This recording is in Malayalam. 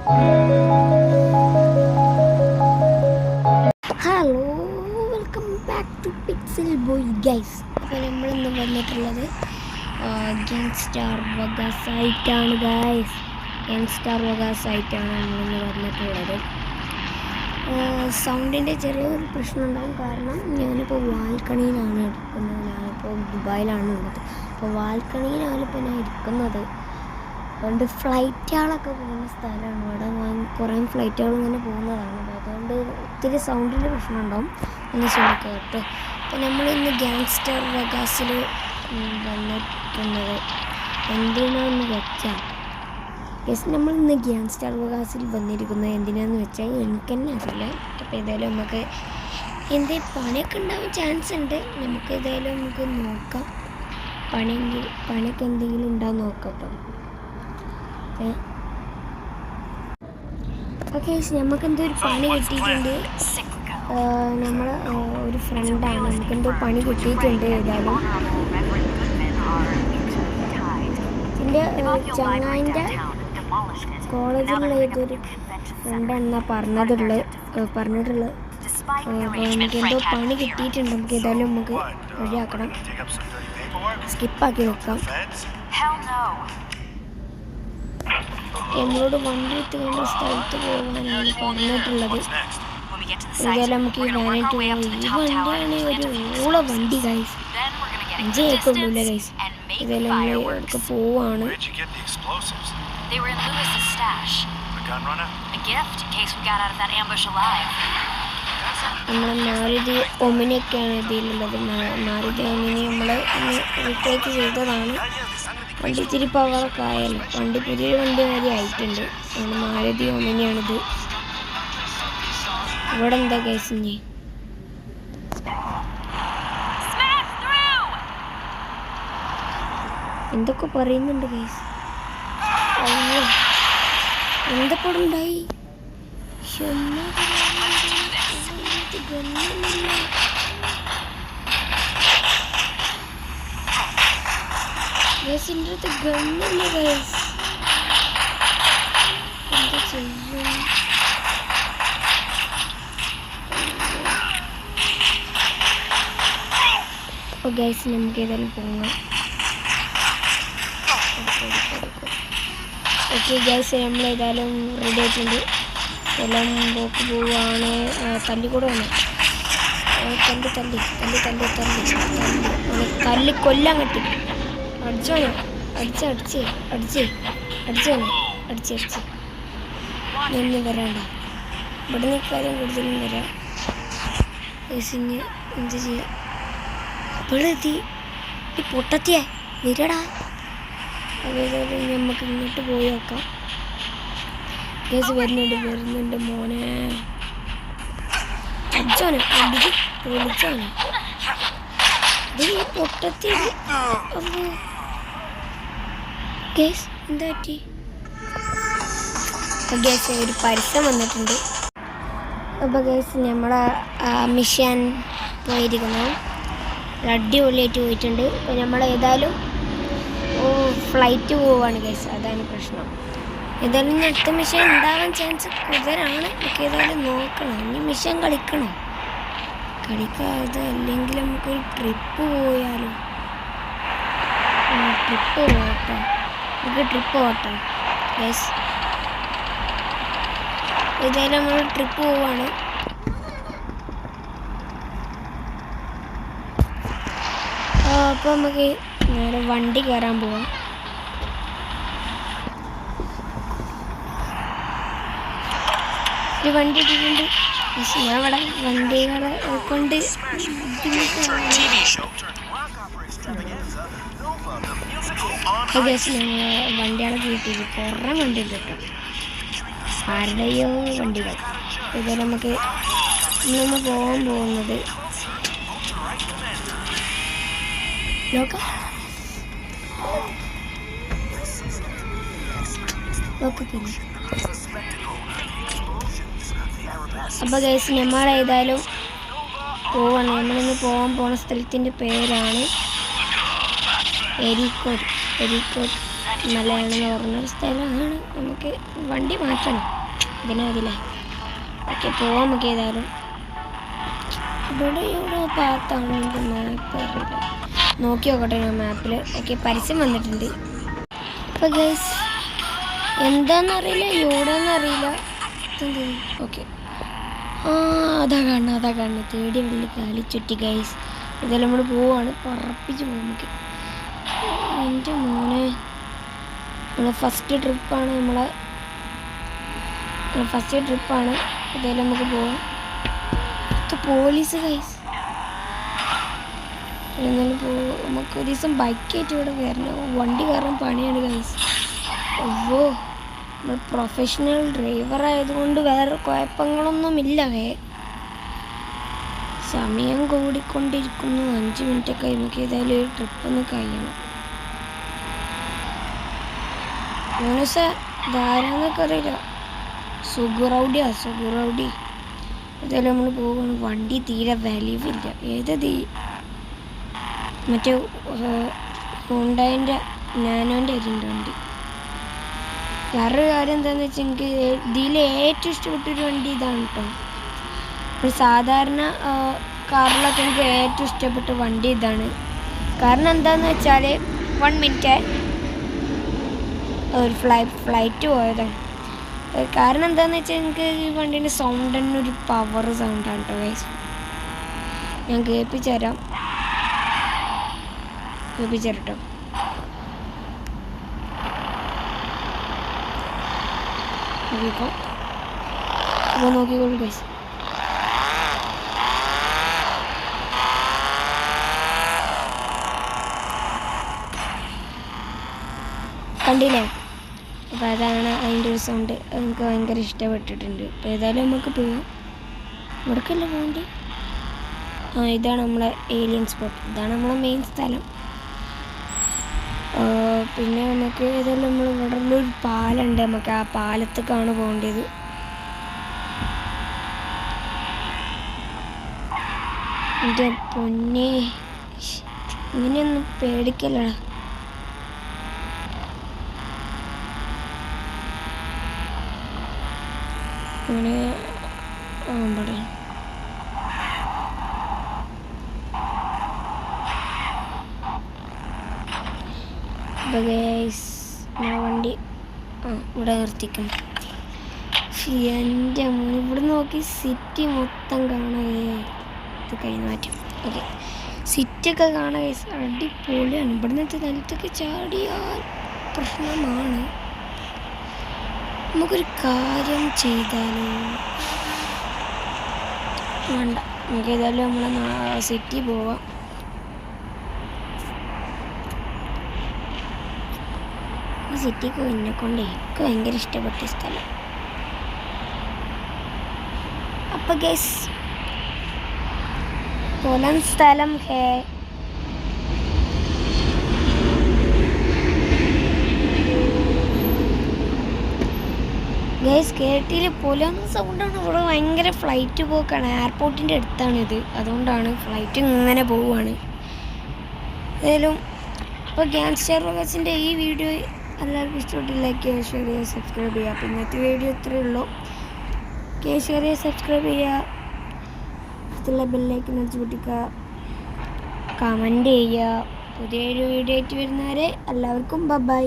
Hello, welcome back to Pixel Boy guys. അപ്പോൾ നമ്മളിന്ന് വന്നിട്ടുള്ളത് ഗ്യാങ്സ്റ്റാർ വക സൈറ്റാണ് ഗൈസ്. ഗ്യാങ്സ്റ്റാർ വക സൈറ്റാണ് നമ്മളിന്ന് വന്നിട്ടുള്ളത്. സൗണ്ടിൻ്റെ ചെറിയൊരു പ്രശ്നം ഉണ്ടാകും, കാരണം ഞാനിപ്പോൾ വാൽക്കണിയിലാണ് എടുക്കുന്നത്. ഞാനിപ്പോൾ ദുബായിലാണ് ഉള്ളത്. അപ്പോൾ വാൽക്കണിയിലാണ് ഇപ്പോൾ ഞാൻ ഇരിക്കുന്നത്. അതുകൊണ്ട് ഫ്ലൈറ്റുകളൊക്കെ പോകുന്ന സ്ഥലമാണ്. അവിടെ കുറേ ഫ്ലൈറ്റുകൾ ഇങ്ങനെ പോകുന്നതാണ്. അതുകൊണ്ട് ഒത്തിരി സൗണ്ടിൻ്റെ പ്രശ്നം ഉണ്ടാവും, ഒന്ന് ശ്രമിക്കുക കേട്ടോ. അപ്പോൾ നമ്മളിന്ന് ഗ്യാങ്സ്റ്റർ വകാസിൽ വന്നിട്ടുള്ളത് എന്തിനാന്ന് വെച്ചാൽ നമ്മളിന്ന് ഗ്യാങ്സ്റ്റർ വകാസിൽ വന്നിരിക്കുന്നത് എന്തിനാന്ന് വെച്ചാൽ എനിക്ക് തന്നെ അറിയില്ല. അപ്പോൾ ഏതായാലും നമുക്ക് എന്തെങ്കിലും പണിയൊക്കെ ഉണ്ടാവാൻ ചാൻസ് ഉണ്ട്. നമുക്ക് ഏതായാലും നമുക്ക് നോക്കാം. പണിയൊക്കെ എന്തെങ്കിലും ഉണ്ടാകാൻ നോക്കാം കേട്ടോ. ഓക്കെ, നമുക്കെന്തോ ഒരു പണി കിട്ടിയിട്ടുണ്ട്. നമ്മൾ ഒരു ഫ്രണ്ടാണ്, നമുക്കെന്തോ പണി കിട്ടിയിട്ടുണ്ട്. ഏതായാലും എൻ്റെ ചങ്ങായിൻ്റെ കോളേജിലുള്ള ഏതൊരു ഫ്രണ്ടാണെന്നാണ് പറഞ്ഞിട്ടുള്ളത്. നമുക്കെന്തോ പണി കിട്ടിയിട്ടുണ്ട്. നമുക്ക് ഏതായാലും നമുക്ക് റെഡിയാക്കണം. സ്കിപ്പാക്കി വെക്കാം. നമ്മളോട് വണ്ടി എത്തുന്ന സ്ഥലത്ത് പോകാനാണ് പറഞ്ഞിട്ടുള്ളത്. ഏതായാലും നമുക്ക് ഈ വാനായിട്ട് പോകാം. ഈ വണ്ടിയാണ് ഒരു ഊള വണ്ടി ഗൈസ്. 5 ഏക്കുള്ളൂല്ലേ ഗൈസ്. ഏതായാലും നമ്മൾ ഇവിടേക്ക് പോവാണ്. നമ്മളെ മാരുതി ഒമിനിയൊക്കെയാണ് ഇതിലുള്ളത്. മാരുതി ഒമിനി നമ്മൾ റീടേക്ക് ചെയ്തതാണ്. വണ്ടി ഇത്തിരി പവറൊക്കെ ആയല്ലോ. വണ്ടി പുതിയൊരു വണ്ടി മാതിരി ആയിട്ടുണ്ട്. നമ്മുടെ മാരുതി ഒമിനിയാണിത്. ഇവിടെ എന്താ കേസ്? ഇനി എന്തൊക്കെ പറയുന്നുണ്ട് കേസ്. അയ്യോ, എന്തൊക്കെ ഉണ്ടായി? ഗൈസിൻ്റെ അടുത്ത് ഗണ്ണില്ല ഗൈസ്. എന്താ ചെയ്യും? അപ്പോൾ ഗൈസ് നമുക്ക് ഏതായാലും പോകാം. ഓക്കെ ഗൈസ്, നമ്മളേതായാലും റെഡി ആയിട്ടുണ്ട്. എല്ലാം പോവാണ്. തല്ലിക്കൂടെ വന്നു. തല്ലി കൊല്ലാൻ കട്ടി. അടിച്ചോനെ, അടിച്ച് നിന്ന് വരാണ്ട. ഇവിടെ നിൽക്കാനും കൂടുതലും വരാം. കേസിന് എന്ത് ചെയ്യാം? ഇപ്പോഴെത്തി ഈ പൊട്ടത്തിയ വരടാ. അതേപോലെ നമുക്ക് ഇങ്ങോട്ട് പോയി നോക്കാം. കേസ് വരുന്നുണ്ട് മോനെ. അടിച്ചോനെ, വിളിച്ചോനെ. ഇത് ഈ പൊട്ടത്തി കേസ് എന്താ പറ്റി? ഗേസ് ഒരു പരസ്യം വന്നിട്ടുണ്ട്. അപ്പോൾ ഗേസ് നമ്മളെ മിഷൻ പോയിരിക്കുന്നു. അടിപൊളിയായിട്ട് പോയിട്ടുണ്ട്. അപ്പോൾ നമ്മൾ ഏതായാലും ഫ്ലൈറ്റ് പോവാണ് ഗേസ്. അതാണ് പ്രശ്നം. ഏതായാലും അടുത്ത മിഷൻ ഉണ്ടാവാൻ ചാൻസ് കൂടുതലാണ്. നമുക്ക് ഏതായാലും നോക്കണം. ഇനി മിഷൻ കളിക്കാതെ അല്ലെങ്കിൽ നമുക്കൊരു ട്രിപ്പ് പോയാലോ? ട്രിപ്പ് പോകട്ടെ ഗേസ്. ഏതായാലും നമ്മൾ ട്രിപ്പ് പോവാണ്. അപ്പോൾ നമുക്ക് നേരെ വണ്ടി കയറാൻ പോവാം. ഒരു വണ്ടി ഇട്ടിട്ടുണ്ട്. ഞാൻ ഇവിടെ വണ്ടികളെ കൊണ്ട് വണ്ടികളെ കിട്ടിയിട്ട് കുറേ വണ്ടി കിട്ടും. ആരുടെയോ വണ്ടികൾ. ഇത് നമുക്ക് ഇന്ന് പോകാൻ പോകുന്നത് നോക്കാം. അപ്പോൾ ഗൈസ് നമ്മളേതായാലും പോവാണ്. നമ്മളിന്ന് പോകാൻ പോണ സ്ഥലത്തിൻ്റെ പേരാണ് എരിക്കോട് മലയാണെന്ന് പറഞ്ഞൊരു സ്ഥലമാണ്. നമുക്ക് വണ്ടി മാറ്റണം ഇതിനതിലേ. ഓക്കെ പോവാം നമുക്ക്. ഏതായാലും ഇവിടെ ഭാഗത്താണ് എനിക്ക് മാപ്പ് അറിയില്ല. നോക്കി നോക്കട്ടെ ഞാൻ മാപ്പിൽ. ഓക്കെ പരസ്യം വന്നിട്ടുണ്ട്. അപ്പോൾ ഗൈസ് എന്താണെന്നറിയില്ല, എവിടെയെന്നറിയില്ല. ഓക്കെ അതാ കാണുന്നത് തേടി വലിയ കാലി ചുറ്റി ഗൈസ്. ഇതെല്ലാം നമ്മൾ പോവാണ്, പറപ്പിച്ച് പോകും നമുക്ക്. എൻ്റെ മോനെ നമ്മളെ ഫസ്റ്റ് ട്രിപ്പാണ്. ഇതെല്ലാം നമുക്ക് പോവാം. പോലീസ് ഗൈസ് എന്നാലും നമുക്ക് ഒരു ദിവസം ബൈക്കായിട്ട് ഇവിടെ വരണം. വണ്ടി കയറാൻ പണിയാണ് ഗൈസ്. ഓ നമ്മൾ പ്രൊഫഷണൽ ഡ്രൈവർ ആയതുകൊണ്ട് വേറെ കുഴപ്പങ്ങളൊന്നുമില്ല. സമയം കൂടിക്കൊണ്ടിരിക്കുന്നു. 5 മിനിറ്റൊക്കെ നമുക്ക് ഏതായാലും ഒരു ട്രിപ്പൊന്ന് കഴിയണം. മോനസ ധാരാന്നൊക്കെ അറിയില്ല. സുഗുറൗഡി ഇതെല്ലാം നമ്മൾ പോകുന്നു. വണ്ടി തീരെ വലിവില്ല. ഏതത് മറ്റേ ഹോണ്ടയിൻ്റെ നാനോൻ്റെ അരിയുണ്ട് വണ്ടി. വേറൊരു കാര്യം എന്താണെന്ന് വെച്ചാൽ എനിക്ക് ഇതിൽ ഏറ്റവും ഇഷ്ടപ്പെട്ടൊരു വണ്ടി ഇതാണ് കേട്ടോ. ഒരു സാധാരണ കാറിലൊക്കെ എനിക്ക് ഏറ്റവും ഇഷ്ടപ്പെട്ട വണ്ടി ഇതാണ്. കാരണം എന്താണെന്ന് വെച്ചാൽ 1 മിനിറ്റ് ഒരു ഫ്ലൈറ്റ് പോയതാണ്. കാരണം എന്താണെന്ന് വെച്ചാൽ എനിക്ക് ഈ വണ്ടീൻ്റെ സൗണ്ട് തന്നെ ഒരു പവർ സൗണ്ടാണ് കേട്ടോ ഗൈസ്. ഞാൻ കേൾപ്പിച്ചു തരാം കേട്ടോ. അപ്പോൾ നോക്കിക്കോളൂ ഗൈസ്. കണ്ടില്ലേ? അപ്പോൾ അതാണ് അതിൻ്റെ ഒരു സൗണ്ട്. എനിക്ക് ഭയങ്കര ഇഷ്ടപ്പെട്ടിട്ടുണ്ട്. അപ്പോൾ ഏതായാലും നമുക്ക് പോവാം. ഇവിടേക്കല്ലേ പോകേണ്ടി? ഇതാണ് നമ്മളെ ഏലിയൻ സ്പോട്ട്. ഇതാണ് നമ്മളെ മെയിൻ സ്ഥലം. പിന്നെ നമുക്ക് ഏതായാലും നമ്മൾ ഇവിടെ ഒരു പാലമുണ്ട്. നമുക്ക് ആ പാലത്തേക്കാണ് പോകേണ്ടത്. എൻ്റെ പൊന്നെ ഇങ്ങനെയൊന്നും പേടിക്കല്ലടാ. അങ്ങനെ ഇവിടെ വണ്ടി ഇവിടെ നിർത്തിക്കണം. എൻ്റെ മോനെ ഇവിടെ നോക്കി സിറ്റി മൊത്തം കാണാൻ. ഇത് കഴിഞ്ഞ് മാറ്റും. ഓക്കെ സിറ്റിയൊക്കെ കാണാൻ അടിപൊളിയാണ്. ഇവിടെ നിന്നത്തെ നിലത്തൊക്കെ ചാടിയാൽ പ്രശ്നമാണ്. നമുക്കൊരു കാര്യം ചെയ്താലോ? വേണ്ട, നമുക്ക് ഏതായാലും നമ്മളെ സിറ്റി പോവാം. ഈ സിറ്റിക്ക് എന്നെക്കൊണ്ടേ എനിക്ക് ഭയങ്കര ഇഷ്ടപ്പെട്ട സ്ഥലം. അപ്പം ഗൈസ് പൊലൻ സ്ഥലം ഹേ. ഗൈസ് കേട്ടില് പൊലൻ സൗണ്ടാണ്. ഇവിടെ ഭയങ്കര ഫ്ലൈറ്റ് പോക്കാണ്. എയർപോർട്ടിൻ്റെ അടുത്താണിത്. അതുകൊണ്ടാണ് ഫ്ലൈറ്റ് ഇങ്ങനെ പോവുകയാണ്. ഏതായാലും ഇപ്പോൾ ഗ്യാങ്സ്റ്റർ വ്ളോഗ്സിൻ്റെ ഈ വീഡിയോ എല്ലാവർക്കും ഇഷ്ടപ്പെട്ട് ലൈക്ക് ചെയ്യുക, ഷെയർ ചെയ്യുക, സബ്സ്ക്രൈബ് ചെയ്യുക. അപ്പോൾ ഇന്നത്തെ വീഡിയോ ഇത്രയേ ഉള്ളൂ. ഷെയർ ചെയ്യുക, സബ്സ്ക്രൈബ് ചെയ്യുക, അടുത്തുള്ള ബെല്ലൈക്കൻ അടിച്ച് പൊട്ടിക്കുക, കമൻറ്റ് ചെയ്യുക. പുതിയൊരു വീഡിയോ ആയിട്ട് വരുന്നവരെ എല്ലാവർക്കും ബൈ.